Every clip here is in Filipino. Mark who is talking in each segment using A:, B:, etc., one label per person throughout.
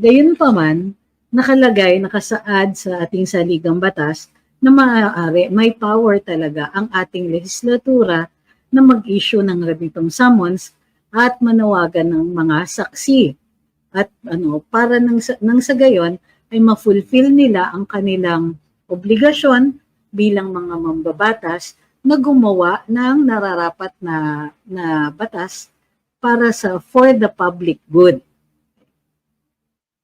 A: Gayunpaman, nakasaad sa ating saligang batas na maaari, may power talaga ang ating legislatura na mag-issue ng ganitong summons at manawagan ng mga saksi. At para nang sa gayon ay ma-fulfill nila ang kanilang obligasyon bilang mga mambabatas na gumawa ng nararapat na batas para for the public good.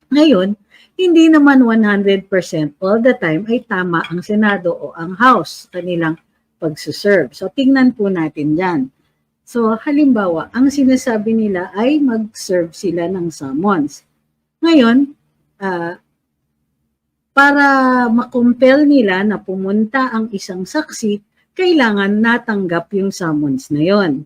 A: Ngayon, hindi naman 100% all the time ay tama ang Senado o ang House kanilang pagsuserve. So, tingnan po natin yan. So, halimbawa, ang sinasabi nila ay mag-serve sila ng summons. Ngayon, para makumpel nila na pumunta ang isang saksi, kailangan natanggap yung summons na yon.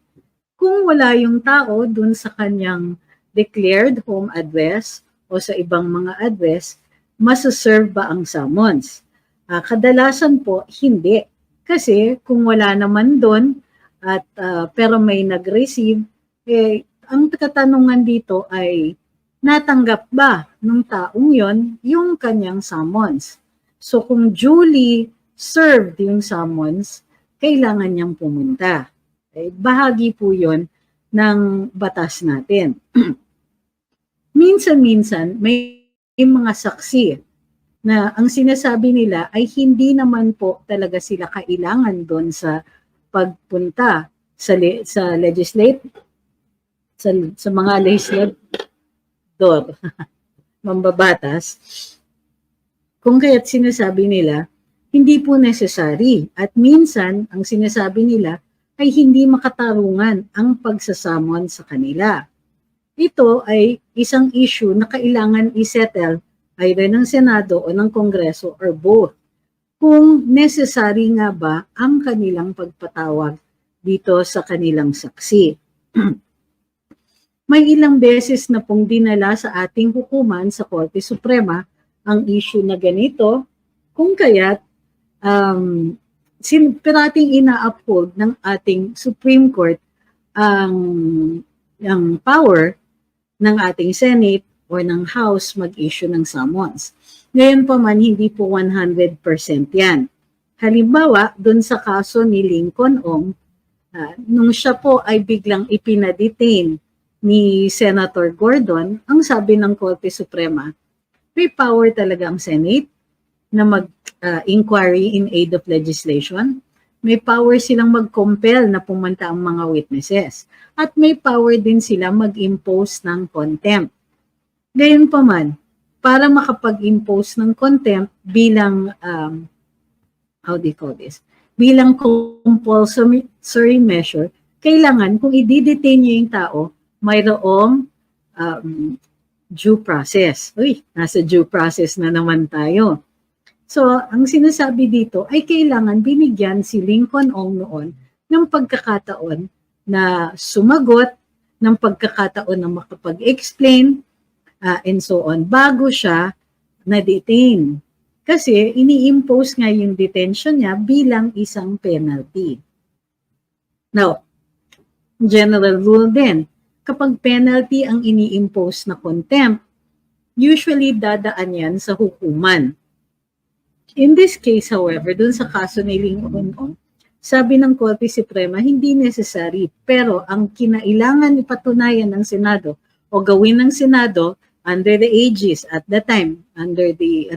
A: Kung wala yung tao dun sa kanyang declared home address o sa ibang mga address, masaserve ba ang summons? Kadalasan po, hindi. Kasi kung wala naman doon, at pero may nag-receive, ang katanungan dito ay natanggap ba ng taong yon yung kanyang summons? So kung duly served yung summons, kailangan niyang pumunta. Bahagi po yon ng batas natin. Minsan-minsan, may mga saksi na ang sinasabi nila ay hindi naman po talaga sila kailangan doon sa pagpunta sa mga legislator, mambabatas, kung kaya't sinasabi nila, hindi po necessary. At minsan, ang sinasabi nila ay hindi makatarungan ang pagsasamon sa kanila. Ito ay isang issue na kailangan isettle either ng Senado o ng Kongreso or both. Kung necessary nga ba ang kanilang pagpatawag dito sa kanilang saksi. May ilang beses na pong dinala sa ating hukuman sa Korte Suprema ang issue na ganito, kung kaya't parating ina-uphold ng ating Supreme Court ang power ng ating Senate o ng House mag-issue ng summons. Ngayon pa man, hindi po 100% yan. Halimbawa, dun sa kaso ni Lincoln Ong, nung siya po ay biglang ipinadetain ni Senator Gordon, ang sabi ng Korte Suprema, may power talaga ang Senate na mag-inquiry in aid of legislation. May power silang mag-compel na pumunta ang mga witnesses. At may power din sila mag-impose ng contempt. Gayunpaman, para makapag-impose ng contempt bilang, bilang compulsory measure, kailangan kung i-detain niyo yung tao, mayroong due process. Nasa due process na naman tayo. So, ang sinasabi dito ay kailangan binigyan si Lincoln Ong noon ng pagkakataon na sumagot, ng pagkakataon na makapag-explain, and so on, bago siya na-detain. Kasi ini-impose nga yung detention niya bilang isang penalty. Now, general rule din, kapag penalty ang ini-impose na contempt, usually dadaan yan sa hukuman. In this case, however, dun sa kaso ni Lincoln Ong, sabi ng Korte Suprema, hindi necessary, pero ang kinailangan ipatunayan ng Senado o gawin ng Senado under the aegis at the time, under the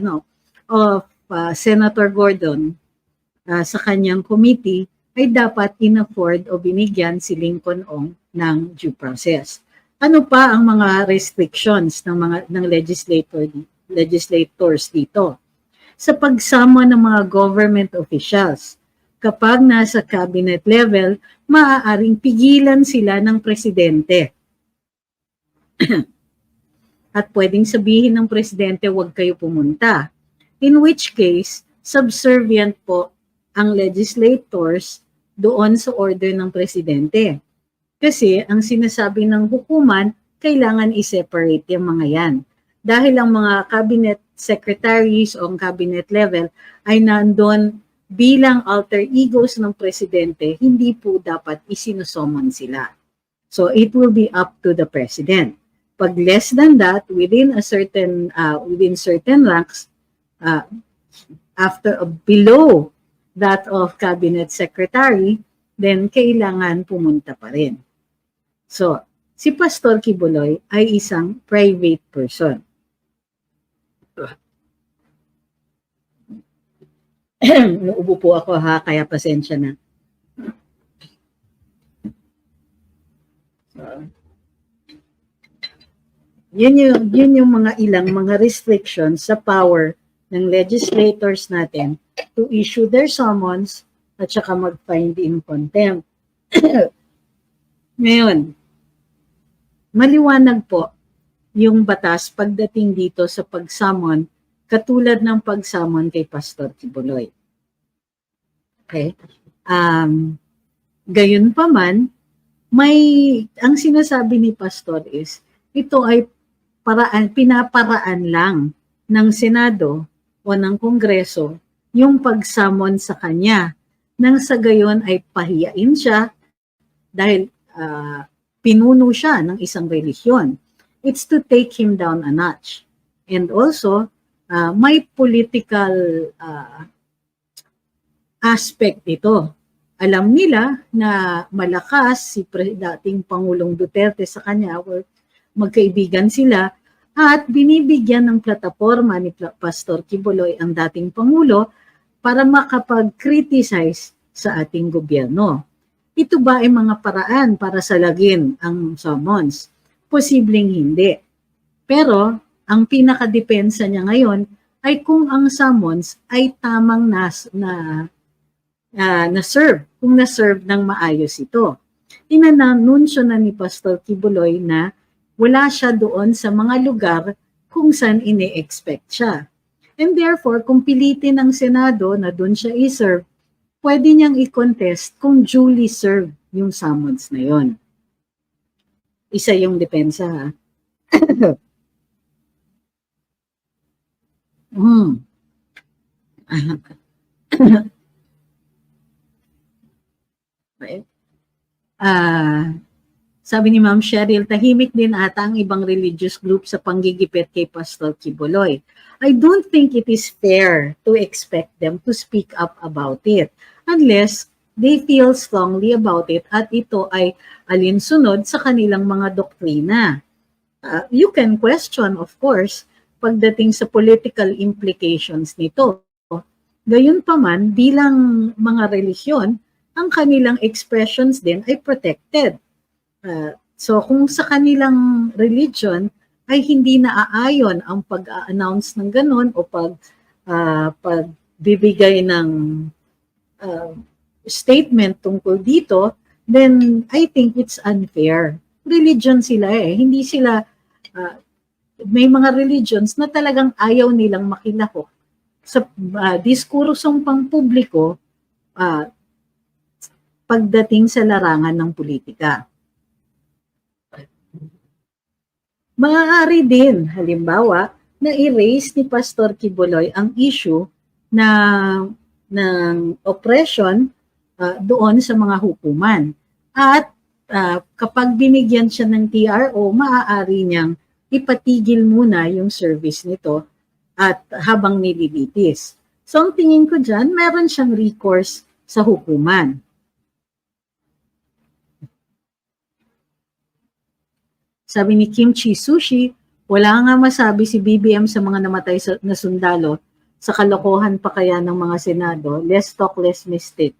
A: of Senator Gordon sa kanyang committee, ay dapat in-afford o binigyan si Lincoln Ong ng due process. Ano pa ang mga restrictions ng legislators dito? Sa pagsama ng mga government officials, kapag nasa cabinet level, maaaring pigilan sila ng presidente. At pwedeng sabihin ng presidente, huwag kayo pumunta. In which case, subservient po ang legislators doon sa order ng presidente. Kasi ang sinasabi ng hukuman, kailangan i-separate yung mga yan. Dahil ang mga cabinet secretaries o cabinet level ay nandun bilang alter egos ng presidente, hindi po dapat isinusummon sila. So it will be up to the president. Pag less than that, within certain ranks, below that of cabinet secretary, then kailangan pumunta pa rin. So, si Pastor Kibuloy ay isang private person. Nauubo po ako ha, kaya pasensya na. So, yun yung mga ilang mga restrictions sa power ng legislators natin to issue their summons at saka mag-find in contempt. Ngayon, maliwanag po yung batas pagdating dito sa pag-summon, katulad ng pag-summon kay Pastor Kibuloy. Okay? Gayon pa man, ang sinasabi ni Pastor is, ito ay pinaparaan lang ng Senado o ng Kongreso yung pag-summon sa kanya. Nang sa gayon ay pahiyain siya dahil pinuno siya ng isang relihiyon. It's to take him down a notch. And also, may political aspect ito. Alam nila na malakas si dating Pangulong Duterte sa kanya, or magkaibigan sila, at binibigyan ng plataforma ni Pastor Kibuloy ang dating Pangulo para makapag-criticize sa ating gobyerno. Ito ba ay mga paraan para salagin ang summons? Posibleng hindi. Pero ang pinakadepensa niya ngayon ay kung ang summons ay tamang na-serve, kung na-serve ng maayos ito. Inanunsyo na ni Pastor Kibuloy na wala siya doon sa mga lugar kung saan ine-expect siya. And therefore, kung pilitin ng Senado na doon siya i-serve, pwede niyang i-contest kung duly served yung summons na yon. Isa yung depensa, ha? Sabi ni Ma'am Cheryl, tahimik din ata ang ibang religious group sa panggigipit kay Pastor Kibuloy. I don't think it is fair to expect them to speak up about it unless they feel strongly about it at ito ay alinsunod sa kanilang mga doktrina. You can question, of course, pagdating sa political implications nito. Gayunpaman, bilang mga relihiyon, ang kanilang expressions din ay protected. So kung sa kanilang religion ay hindi naaayon ang pag-announce ng ganon o pagbibigay ng statement tungkol dito, then I think it's unfair. Religion sila hindi sila, may mga religions na talagang ayaw nilang makilahok sa diskursong pangpubliko pagdating sa larangan ng politika. Maaari din, halimbawa, na i-raise ni Pastor Kibuloy ang issue ng oppression doon sa mga hukuman. At kapag binigyan siya ng TRO, maaari niyang ipatigil muna yung service nito at habang nililitis. So ang tingin ko dyan, meron siyang recourse sa hukuman. Sabi ni Kimchi Sushi, wala nga masabi si BBM sa mga namatay na sundalo sa kalokohan pa kaya ng mga Senado. Less talk, less mistake.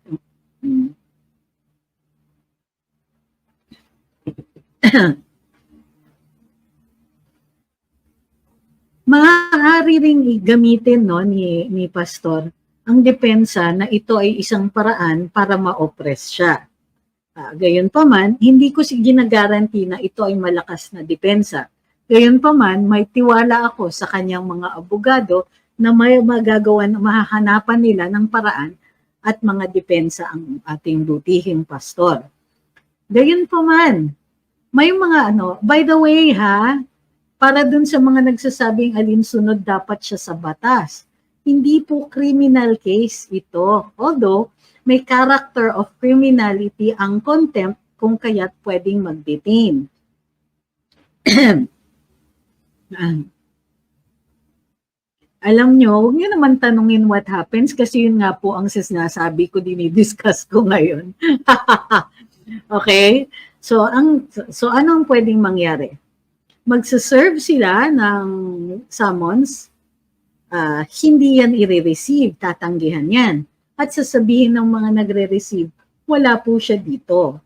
A: Maaari ring gamitin ni Pastor ang depensa na ito ay isang paraan para ma-oppress siya. Gayunpaman, hindi ko ginagaranti na ito ay malakas na depensa. Gayunpaman, may tiwala ako sa kanyang mga abogado na may mahahanapan nila ng paraan at mga depensa ang ating butihing pastor. Gayunpaman, may mga by the way para dun sa mga nagsasabing alinsunod dapat siya sa batas. Hindi po criminal case ito. Although, may character of criminality ang contempt kung kaya't pwedeng mag-detain. Ah, alam nyo, huwag nyo naman tanungin what happens kasi yun nga po ang sinasabi ko, dinidiscuss ko ngayon. Okay? So anong pwedeng mangyari? Magsaserve sila ng summons, hindi yan i-receive, tatanggihan yan. At sasabihin ng mga nagre-receive, wala po siya dito.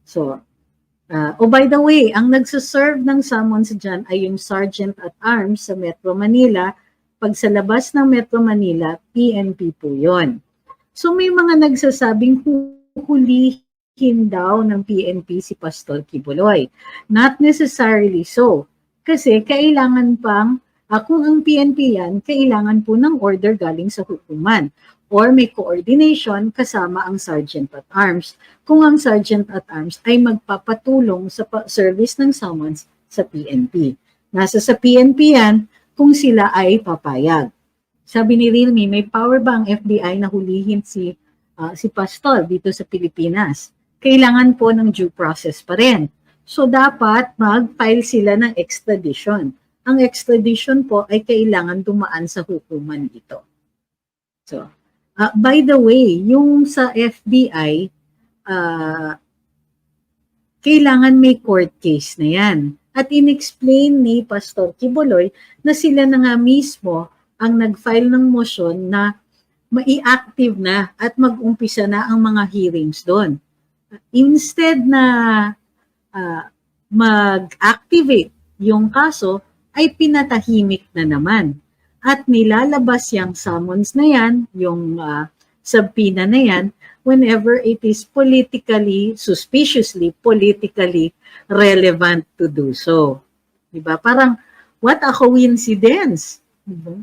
A: So, oh by the way, ang nagsaserve ng summons dyan ay yung Sergeant at Arms sa Metro Manila. Pag sa labas ng Metro Manila, PNP po yon. So may mga nagsasabing huhulihin daw ng PNP si Pastor Kibuloy. Not necessarily so. Kasi kailangan pang, kung ang PNP yan, kailangan po ng order galing sa hukuman or may coordination kasama ang Sergeant at Arms. Kung ang Sergeant at Arms ay magpapatulong sa service ng summons sa PNP. Nasa sa PNP yan kung sila ay papayag. Sabi ni Realme, may power ba ang FBI na hulihin si Pastor dito sa Pilipinas? Kailangan po ng due process pa rin. So dapat mag-file sila ng extradition. Ang extradition po ay kailangan dumaan sa hukuman dito. So, by the way, yung sa FBI, kailangan may court case na yan. At in-explain ni Pastor Kibuloy na sila na nga mismo ang nag-file ng motion na mai-active na at mag-umpisa na ang mga hearings doon. Instead na mag-activate yung kaso, ay pinatahimik na naman. At nilalabas yung summons na yan, yung subpoena na yan, whenever it is politically, suspiciously, politically relevant to do so. Diba? Parang, what a coincidence. Diba?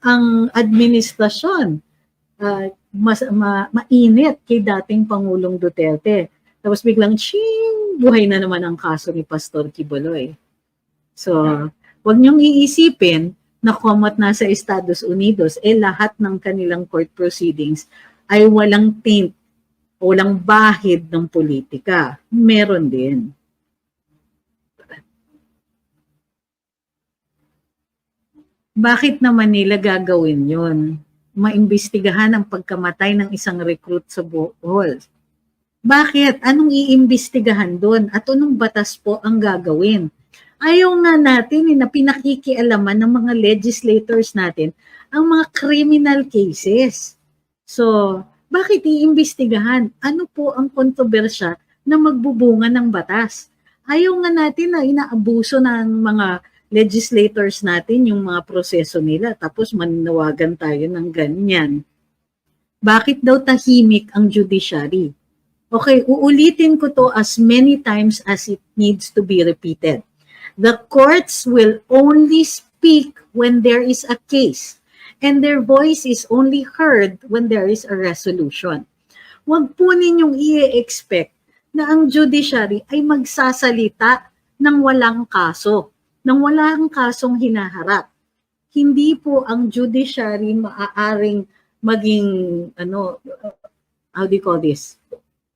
A: Ang administrasyon, mainit kay dating Pangulong Duterte. Tapos biglang, buhay na naman ang kaso ni Pastor Kibuloy. So, wag niyong iisipin na komat nasa Estados Unidos, lahat ng kanilang court proceedings ay walang taint, walang bahid ng politika. Meron din. Bakit naman nila gagawin yon? Maimbestigahan ang pagkamatay ng isang recruit sa Bohol. Bakit? Anong iimbestigahan doon? At anong batas po ang gagawin? Ayaw nga natin na pinakikialaman ng mga legislators natin ang mga criminal cases. So, bakit iimbestigahan? Ano po ang kontrobersya na magbubunga ng batas? Ayaw nga natin na inaabuso ng mga legislators natin yung mga proseso nila tapos mananawagan tayo ng ganyan. Bakit daw tahimik ang judiciary? Okay, uulitin ko to as many times as it needs to be repeated. The courts will only speak when there is a case, and their voice is only heard when there is a resolution. Huwag po ninyong i-expect na ang judiciary ay magsasalita ng walang kaso, ng walang kasong hinaharap. Hindi po ang judiciary maaaring maging, how do you call this?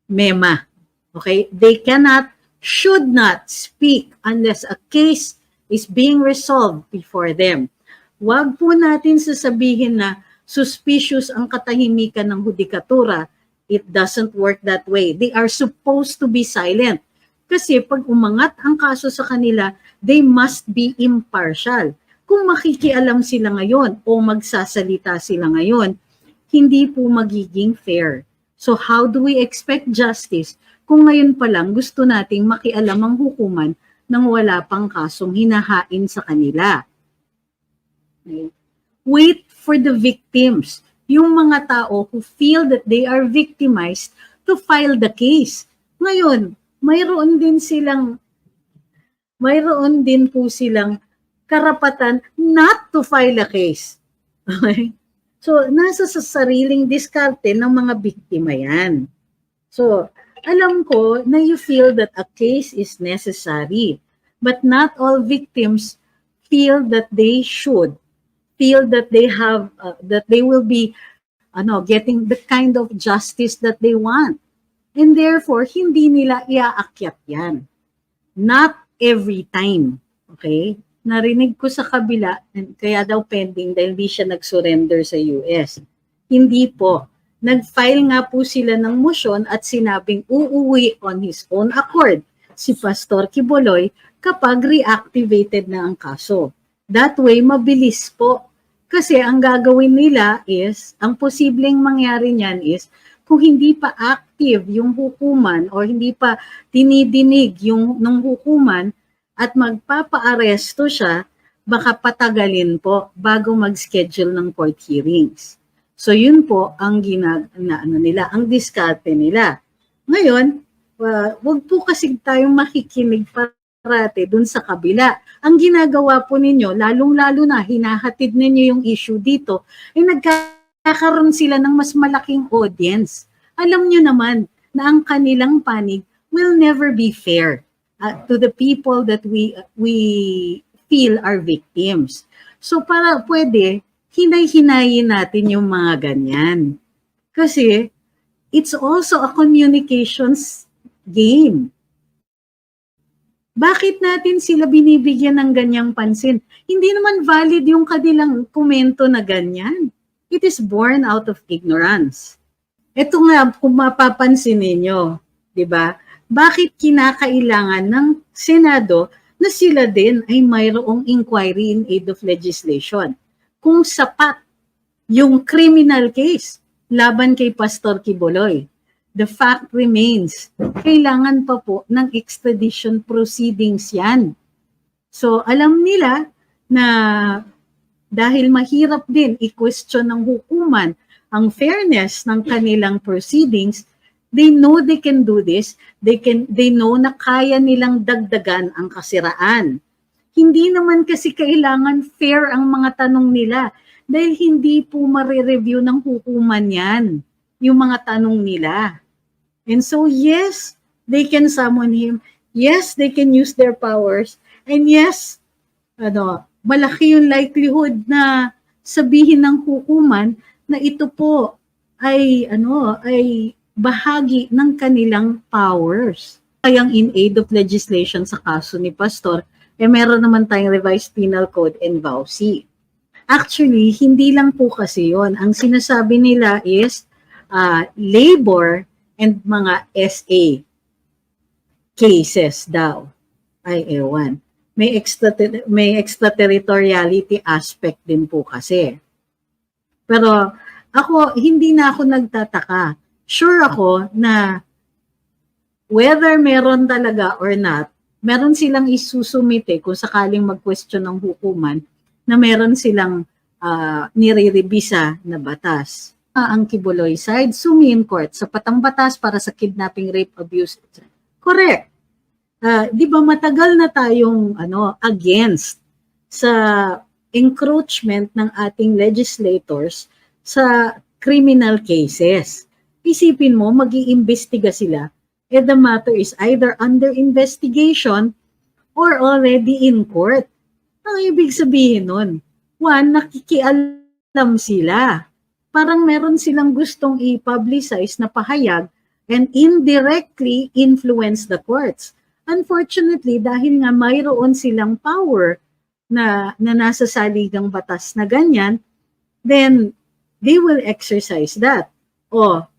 A: Mema. Okay? They cannot, should not speak unless a case is being resolved before them. Huwag po natin sasabihin na suspicious ang katahimikan ng hudikatura. It doesn't work that way. They are supposed to be silent. Kasi pag umangat ang kaso sa kanila, they must be impartial. Kung makikialam sila ngayon o magsasalita sila ngayon, hindi po magiging fair. So how do we expect justice kung ngayon pa lang gusto nating makialam ang hukuman nang wala pang kasong hinahain sa kanila? Okay. Wait for the victims, yung mga tao who feel that they are victimized to file the case. Ngayon, mayroon din po silang karapatan not to file a case. Okay? So, nasa sa sariling diskarte ng mga biktima yan. So, alam ko na you feel that a case is necessary, but not all victims feel that they should, feel that they have, that they will be getting the kind of justice that they want. And therefore, hindi nila iaakyat yan. Not every time. Okay? narinig ko sa kabila, kaya daw pending dahil hindi siya nag-surrender sa US. Hindi po. Nag-file nga po sila ng motion at sinabing uuwi on his own accord si Pastor Quiboloy kapag reactivated na ang kaso. That way, mabilis po. Kasi ang gagawin nila is, ang posibleng mangyari niyan is, kung hindi pa active yung hukuman o hindi pa dinidinig yung ng hukuman at magpapa-aresto siya, baka patagalin po bago mag-schedule ng court hearings. So yun po ang nila, ang diskarte nila. Ngayon, wag po kasi tayong makikinig parate dun sa kabila. Ang ginagawa po ninyo, lalong-lalo na hinahatid ninyo yung issue dito, ay nagkakaroon sila ng mas malaking audience. Alam nyo naman na ang kanilang panig will never be fair to the people that we feel are victims. So para pwede, hinay-hinayin natin yung mga ganyan. Kasi it's also a communications game. Bakit natin sila binibigyan ng ganyang pansin? Hindi naman valid yung kanilang komento na ganyan. It is born out of ignorance. Ito nga, kung mapapansin ninyo, di ba? Bakit kinakailangan ng Senado na sila din ay mayroong inquiry in aid of legislation? Kung sapat yung criminal case laban kay Pastor Quiboloy, the fact remains, kailangan pa po ng extradition proceedings yan. So alam nila na dahil mahirap din i-question ng hukuman ang fairness ng kanilang proceedings, they know they can do this. They know na kaya nilang dagdagan ang kasiraan. Hindi naman kasi kailangan fair ang mga tanong nila dahil hindi po mare-review ng hukuman yan, yung mga tanong nila. And so yes, they can summon him. Yes, they can use their powers. And yes, malaki yung likelihood na sabihin ng hukuman na ito po ay bahagi ng kanilang powers. Kayang in aid of legislation sa kaso ni Pastor, meron naman tayong revised penal code and VAUC. Actually, hindi lang po kasi yon. Ang sinasabi nila is labor and mga SA cases daw. Ay, ewan. May extraterritoriality aspect din po kasi. Pero hindi na ako nagtataka. Sure ako na whether meron talaga or not, meron silang isusumite kung sakaling mag-question ng hukuman na meron silang nire-revisa na batas. Ang Quiboloy side, sumi in court sa patang batas para sa kidnapping, rape, abuse. Correct. Di ba matagal na tayong against sa encroachment ng ating legislators sa criminal cases. Isipin mo, mag-iimbestiga sila. The matter is either under investigation or already in court. Ang ibig sabihin nun, one, nakikialam sila. Parang meron silang gustong i-publicize na pahayag and indirectly influence the courts. Unfortunately, dahil nga mayroon silang power na nasa saligang batas na ganyan, then they will exercise that.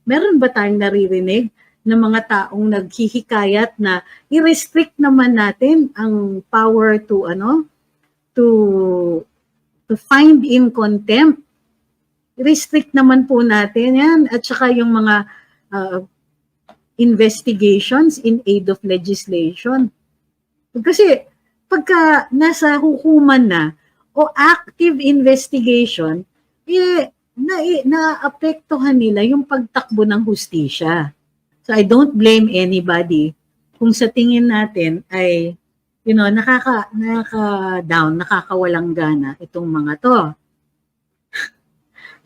A: Meron ba tayong naririnig ng mga taong naghihikayat na i-restrict naman natin ang power to find in contempt? Restrict naman po natin yan at saka yung mga investigations in aid of legislation. Kasi pagka nasa hukuman na o active investigation, naapektuhan nila yung pagtakbo ng hustisya. So I don't blame anybody kung sa tingin natin ay nakaka-down, nakakawalang gana itong mga to.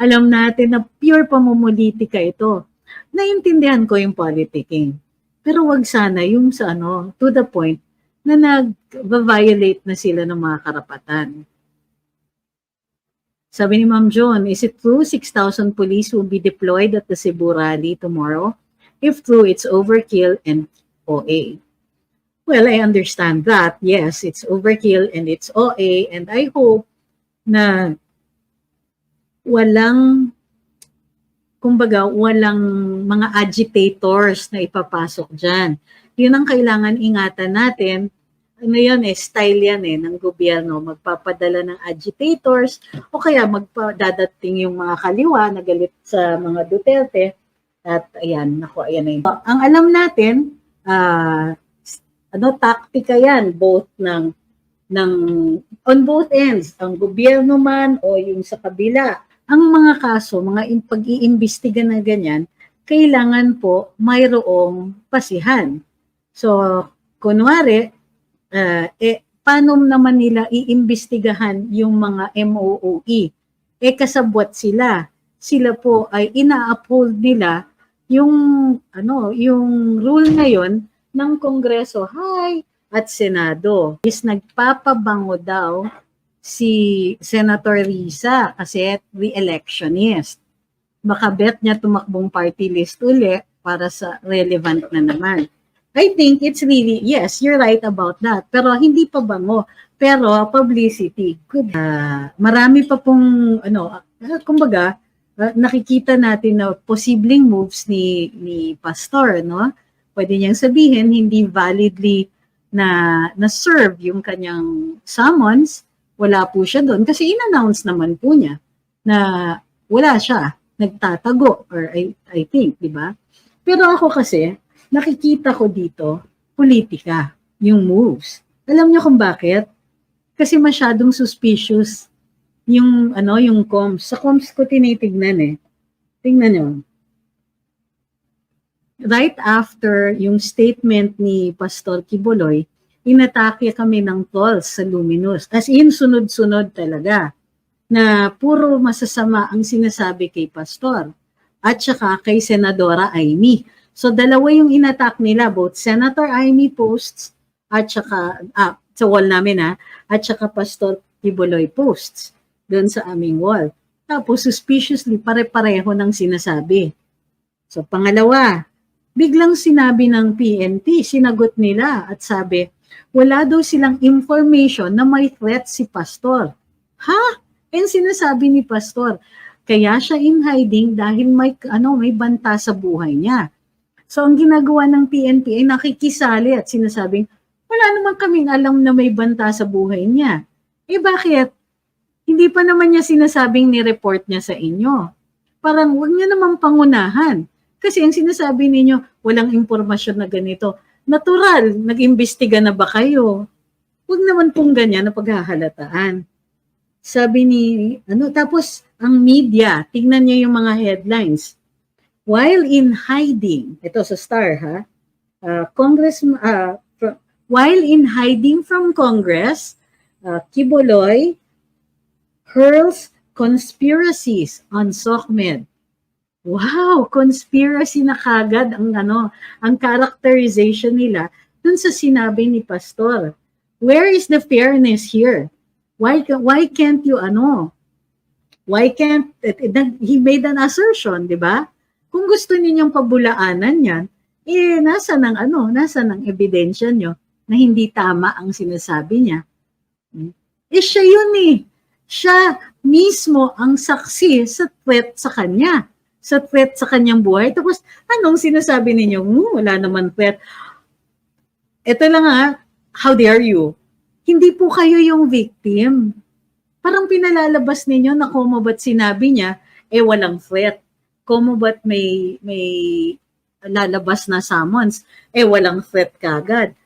A: Alam natin na pure pamumulitika ito. Naintindihan ko yung politicking. Pero wag sana yung sa to the point na nag-violate na sila ng mga karapatan. Sabi ni Ma'am John, is it true 6,000 police will be deployed at the Cebu rally tomorrow? If true, it's overkill and OA. Well, I understand that. Yes, it's overkill and it's OA, and I hope na walang, kumbaga, walang mga agitators na ipapasok dyan. Yun ang kailangan ingatan natin. Ano yun style yan ng gobyerno. Magpapadala ng agitators o kaya magdadating yung mga kaliwa na galit sa mga Duterte. At ayan, ayan na yun. Ang alam natin, taktika yan, both on both ends, ang gobyerno man o yung sa kabila. Ang mga kaso, mga pag-iimbestiga na ganyan, kailangan po mayroong pasihan. So, kunwari, paano naman nila iimbestigahan yung mga MOOE? Kasabwat sila. Sila po ay ina-uphold nila yung rule ngayon ng Kongreso at Senado. Is nagpapabango daw si Senator Risa kasi re-electionist. Baka bet niya tumakbong party list uli para sa relevant na naman. I think it's really, yes, you're right about that. Pero hindi pa bango. Pero publicity. Marami pa pong, kumbaga, nakikita natin na posibleng moves ni Pastor, no? Pwede niyang sabihin, hindi validly na-serve yung kanyang summons. Wala po siya doon kasi in-announce naman po niya na wala siya, nagtatago or I think, di ba? Pero ako kasi, nakikita ko dito, politika, yung moves. Alam niyo kung bakit? Kasi masyadong suspicious yung comms. Sa comms ko tinitignan Tingnan niyo. Right after yung statement ni Pastor Quiboloy, inatake kami ng trolls sa Luminous. As in, sunod-sunod talaga na puro masasama ang sinasabi kay Pastor at saka kay Senadora Amy. So, dalawa yung inattack nila, both Senator Amy posts at saka, sa wall namin at saka Pastor Quiboloy posts doon sa aming wall. Tapos, suspiciously, pare-pareho ng sinasabi. So, pangalawa, biglang sinabi ng PNP, sinagot nila at sabi, wala daw silang information na may threat si Pastor. And sinasabi ni Pastor, kaya siya in hiding dahil may banta sa buhay niya. So ang ginagawa ng PNP ay nakikisali at sinasabing, wala naman kaming alam na may banta sa buhay niya. Bakit? Hindi pa naman niya sinasabing ni-report niya sa inyo. Parang huwag niya naman pangunahan. Kasi ang sinasabi ninyo, walang impormasyon na ganito. Natural, nag-imbestiga na ba kayo? Huwag naman pong ganyan na paghahalataan. Sabi ni, tapos ang media, tingnan niyo yung mga headlines. While in hiding, ito sa Star while in hiding from Congress, Quiboloy hurls conspiracies on SOCMED. Wow, conspiracy na kagad ang characterization nila dun sa sinabi ni Pastor. Where is the fairness here? Why can't you Why can't he made an assertion, 'di ba? Kung gusto ninyong pabulaanan 'yan, nasa ng ebidensya nyo na hindi tama ang sinasabi niya. Siya yun Siya mismo ang saksi sa threat sa kanya. Sa threat sa kanyang buhay. Tapos, anong sinasabi ninyo? Wala naman threat. Ito lang how dare you? Hindi po kayo yung victim. Parang pinalalabas ninyo na kung ba't sinabi niya, walang threat. Kung ba't may lalabas na summons, walang threat kagad.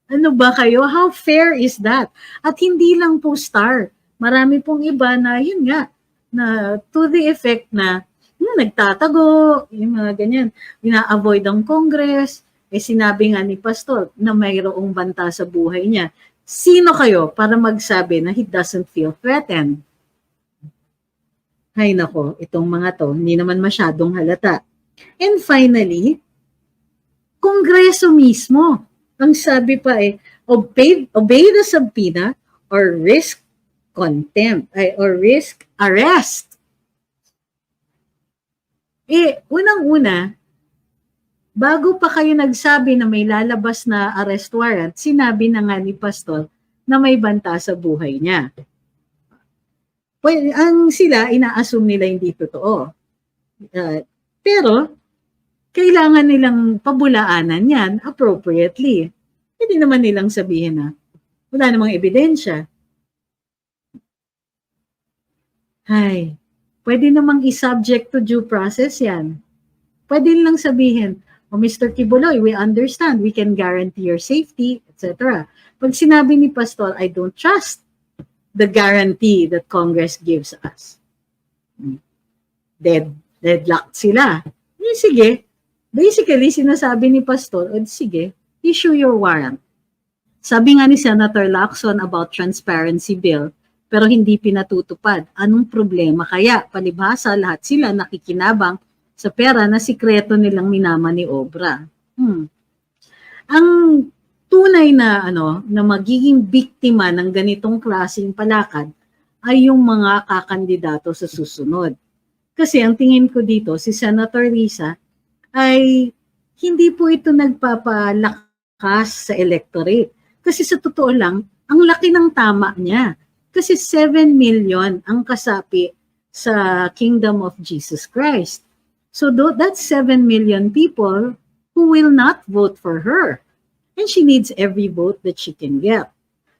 A: Ano ba kayo? How fair is that? At hindi lang po Star. Marami pong iba na, yun nga, na to the effect na nagtatago, yung mga ganyan, ina-avoid ang Congress, sinabi nga ni Pastor na mayroong banta sa buhay niya. Sino kayo para magsabi na he doesn't feel threatened? Hay nako, itong mga to, hindi naman masyadong halata. And finally, Kongreso mismo, ang sabi pa obey the subpoena or risk contempt, or risk arrest. Unang-una, Bago pa kayo nagsabi na may lalabas na arrest warrant, sinabi na nga ni Pastor na may banta sa buhay niya. Well, ang sila, ina-assume nila hindi totoo. Pero, kailangan nilang pabulaanan yan appropriately. Hindi naman nilang sabihin na wala namang ebidensya. Hay, pwede namang i-subject to due process yan. Pwede lang sabihin, oh, Mr. Kibuloy, we understand, we can guarantee your safety, etc. Pag sinabi ni Pastor, I don't trust the guarantee that Congress gives us. Deadlocked sila. Sige. Basically, sinasabi ni Pastor, sige, issue your warrant. Sabi nga ni Senator Lacson about transparency bill, pero hindi pinatutupad. Anong problema? Kaya, palibhasa, lahat sila nakikinabang sa pera na sikreto nilang minamaniobra. Ang tunay na na magiging biktima ng ganitong klaseng palakad ay yung mga kakandidato sa susunod. Kasi ang tingin ko dito, si Senator Risa ay hindi po ito nagpapalakas sa electorate. Kasi sa totoo lang, ang laki ng tama niya. Kasi 7 million ang kasapi sa Kingdom of Jesus Christ. So that's 7 million people who will not vote for her. And she needs every vote that she can get.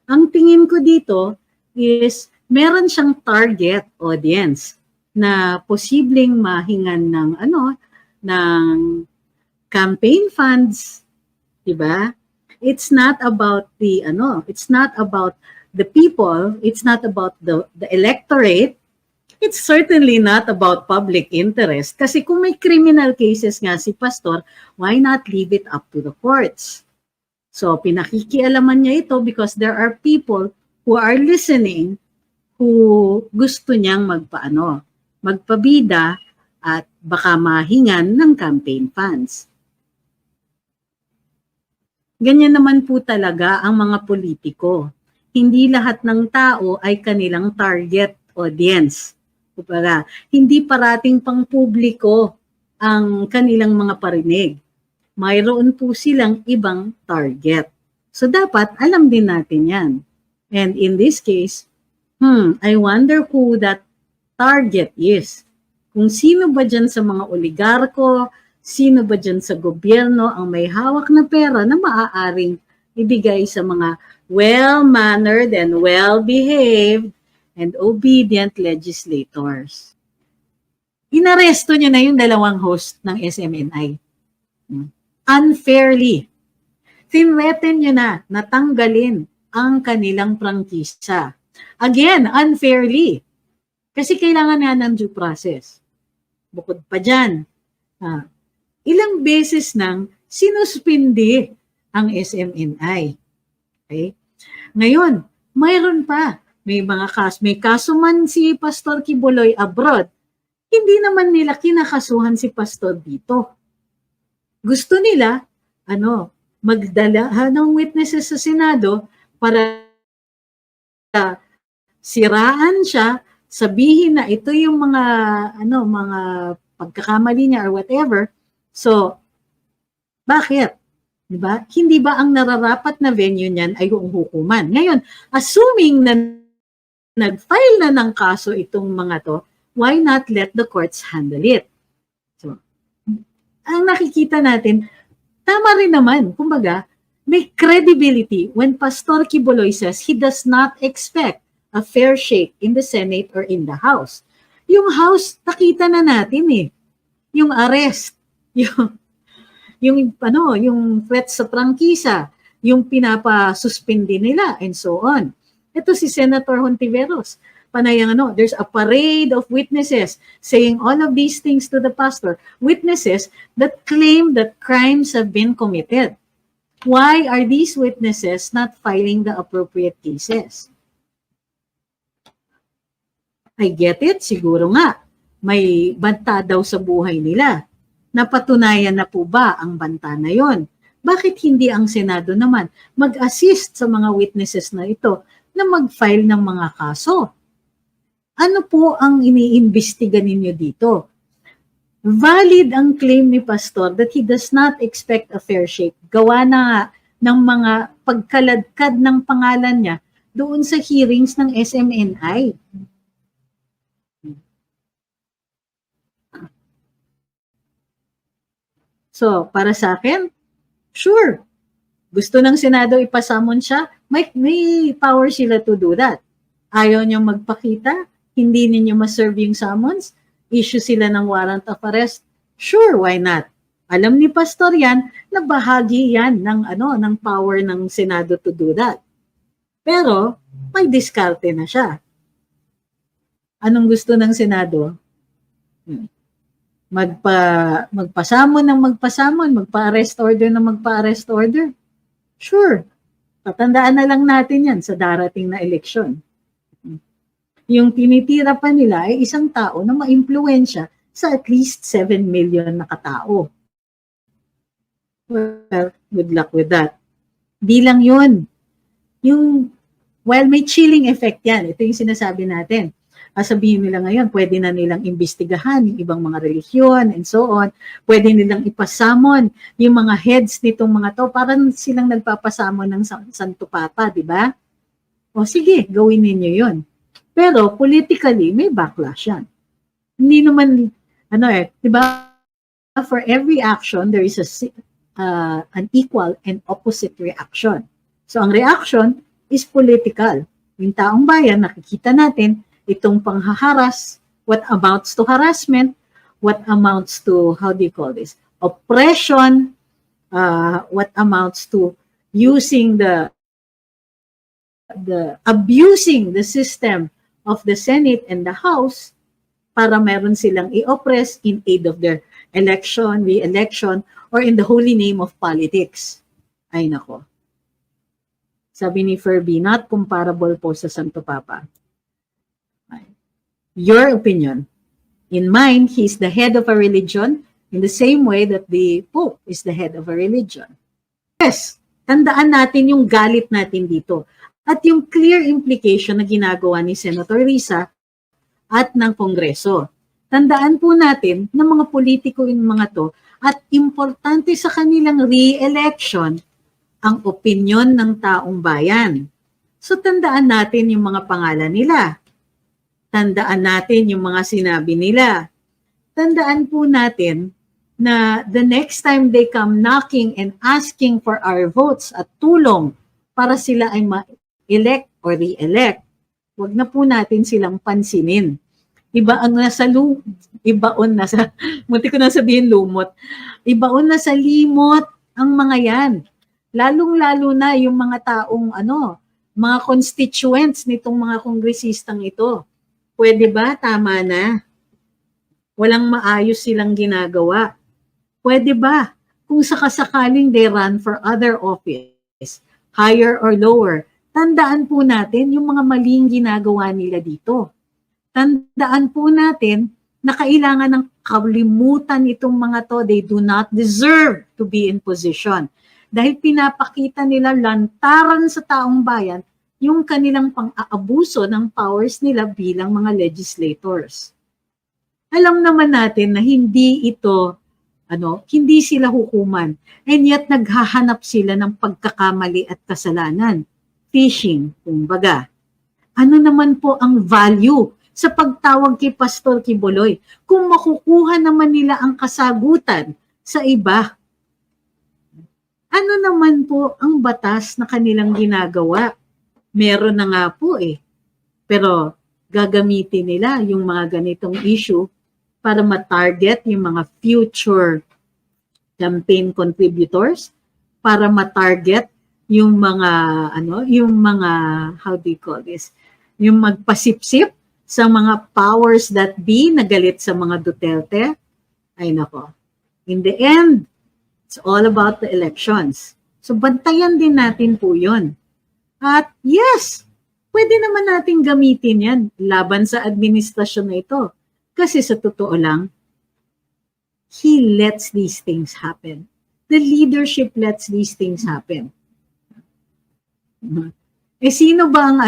A: Ang tingin ko dito is meron siyang target audience na posibleng mahingan ng ng campaign funds, 'di ba? It's not about it's not about the people, it's not about the electorate. It's certainly not about public interest. Kasi kung may criminal cases nga si Pastor, why not leave it up to the courts? So, pinakikialaman niya ito because there are people who are listening who gusto niyang magpabida at baka mahingan ng campaign funds. Ganyan naman po talaga ang mga politiko. Hindi lahat ng tao ay kanilang target audience. Kumbaga, hindi parating pang publiko ang kanilang mga parinig. Mayroon po silang ibang target. So dapat alam din natin yan. And in this case, I wonder who that target is. Kung sino ba dyan sa mga oligarko, sino ba dyan sa gobyerno ang may hawak na pera na maaaring ibigay sa mga well-mannered and well-behaved and obedient legislators. Inaresto niya na yung dalawang host ng SMNI. Unfairly. Tinreten niya na natanggalin ang kanilang prangkisa. Again, unfairly. Kasi kailangan nga ng due process. Bukod pa dyan, ilang beses nang sinuspindi ang SMNI. Okay? Ngayon, mayroon pa. May kaso man si Pastor Kibuloy abroad, hindi naman nila kinakasuhan si Pastor dito. Gusto nila, magdala ng witnesses sa Senado para siraan siya, sabihin na ito yung mga pagkakamali niya or whatever. So, bakit? Diba? Hindi ba ang nararapat na venue niyan ay yung hukuman? Ngayon, assuming na nag-file na ng kaso itong mga to, why not let the courts handle it? So, ang nakikita natin, tama rin naman. Kumbaga, may credibility when Pastor Kibuloy says he does not expect a fair shake in the Senate or in the House. Yung House, nakita na natin yung arrest, yung threat sa prangkisa, yung pinapasuspindi nila, and so on. Ito si Senator Hontiveros. Panayang there's a parade of witnesses saying all of these things to the pastor. Witnesses that claim that crimes have been committed. Why are these witnesses not filing the appropriate cases? I get it, siguro nga. May banta daw sa buhay nila. Napatunayan na po ba ang banta na yon? Bakit hindi ang Senado naman mag-assist sa mga witnesses na ito na mag-file ng mga kaso? Ano po ang iniimbestiga ninyo dito? valid ang claim ni Pastor that he does not expect a fair shake. Gawa na nga ng mga pagkaladkad ng pangalan niya doon sa hearings ng SMNI. So, para sa akin, sure, gusto ng Senado ipasamon siya, may power sila to do that. Ayaw niyong magpakita, hindi ninyo ma-serve yung summons, issue sila ng warrant of arrest, sure, why not? Alam ni Pastor yan na bahagi yan ng power ng Senado to do that. Pero, may diskarte na siya. Anong gusto ng Senado? Magpasamon ng magpasamon, magpa-arrest order ng magpa-arrest order. Sure, tatandaan na lang natin yan sa darating na eleksyon. Yung tinitira pa nila ay isang tao na ma-impluwensya sa at least 7 million na katao. Well, good luck with that. Di lang yun. While may chilling effect yan, ito yung sinasabi natin. Sabihin nila ngayon, pwede na nilang imbestigahan yung ibang mga relihiyon and so on. Pwede nilang ipasamon yung mga heads nitong mga to. Parang silang nagpapasamon ng Santo Papa, di ba? O sige, gawin ninyo yun. Pero politically, may backlash yan. Hindi naman, di ba? For every action, there is an equal and opposite reaction. So ang reaction is political. Yung taong bayan, nakikita natin, itong panghaharas, what amounts to harassment, what amounts to, oppression, what amounts to using abusing the system of the Senate and the House para meron silang i-oppress in aid of their election, re-election, or in the holy name of politics. Ay nako. Sabi ni Furby, not comparable po sa Santo Papa. Your opinion. In mine, he's the head of a religion in the same way that the Pope is the head of a religion. Yes, tandaan natin yung galit natin dito at yung clear implication na ginagawa ni Senator Risa at ng Kongreso. Tandaan po natin na mga politiko yung mga to at importante sa kanilang re-election ang opinyon ng taong bayan. So tandaan natin yung mga pangalan nila. Tandaan natin yung mga sinabi nila. Tandaan po natin na the next time they come knocking and asking for our votes at tulong para sila ay ma-elect or re-elect, wag na po natin silang pansinin. Ibaon na sa munti ko na sabihin lumot. Ibaon na sa limot ang mga yan. Lalong-lalo na yung mga taong mga constituents nitong mga kongresistang ito. Pwede ba? Tama na. Walang maayos silang ginagawa. Pwede ba? Kung sakasakaling they run for other office, higher or lower, tandaan po natin yung mga maling ginagawa nila dito. Tandaan po natin na kailangan ng kalimutan itong mga to. They do not deserve to be in position. Dahil pinapakita nila lantaran sa taong bayan yung kanilang pang-aabuso ng powers nila bilang mga legislators. Alam naman natin na hindi ito, hindi sila hukuman. And yet naghahanap sila ng pagkakamali at kasalanan. Fishing, kumbaga. Ano naman po ang value sa pagtawag kay Pastor Quiboloy kung makukuha naman nila ang kasagutan sa iba? Ano naman po ang batas na kanilang ginagawa? Meron na nga po Pero gagamitin nila yung mga ganitong issue para ma-target yung mga future campaign contributors, para ma-target yung mga yung magpasipsip sa mga powers that be na galit sa mga Duterte. Ay nako. In the end, it's all about the elections. So bantayan din natin po 'yon. At yes, pwede naman nating gamitin yan laban sa administrasyon na ito. Kasi sa totoo lang, he lets these things happen. The leadership lets these things happen. Sino ba ang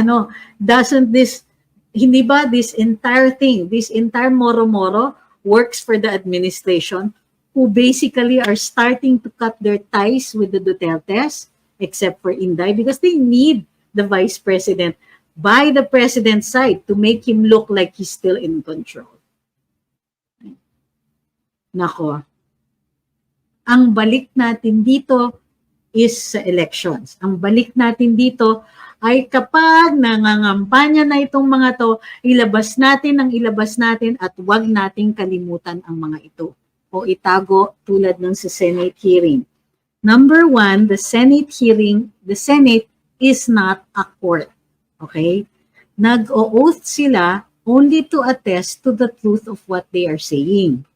A: hindi ba this entire thing, this entire moro-moro, works for the administration, who basically are starting to cut their ties with the Dutertes, except for Inday, because they need the vice president by the president's side to make him look like he's still in control. Nako. Ang balik natin dito is sa elections. Ang balik natin dito ay kapag nangangampanya na itong mga to, ilabas natin at wag nating kalimutan ang mga ito o itago tulad ng sa Senate hearing. Number one, the Senate hearing, the Senate is not a court. Okay? Nag-o-oath sila only to attest to the truth of what they are saying.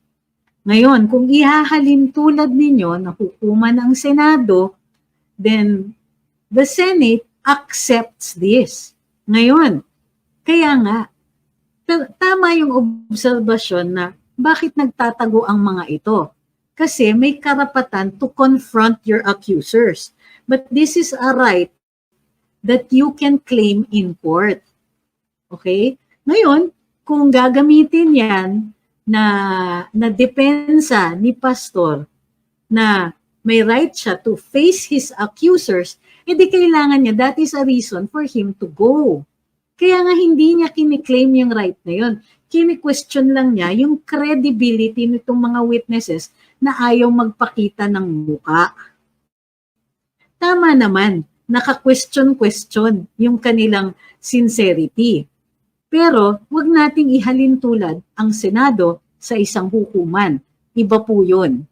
A: Ngayon, kung ihahalin tulad ninyo na hukuman ng Senado, then the Senate accepts this. Ngayon, kaya nga, tama yung obserbasyon na bakit nagtatago ang mga ito? Kasi may karapatan to confront your accusers. But this is a right that you can claim in court. Okay? Ngayon, kung gagamitin yan na depensa ni pastor na may right siya to face his accusers, edi kailangan niya, that is a reason for him to go. Kaya nga hindi niya kiniklaim yung right na yun. Kini-question lang niya yung credibility nitong mga witnesses na ayaw magpakita ng muka. Tama naman, naka-question yung kanilang sincerity. Pero wag nating ihalin tulad ang Senado sa isang hukuman. Iba po yun.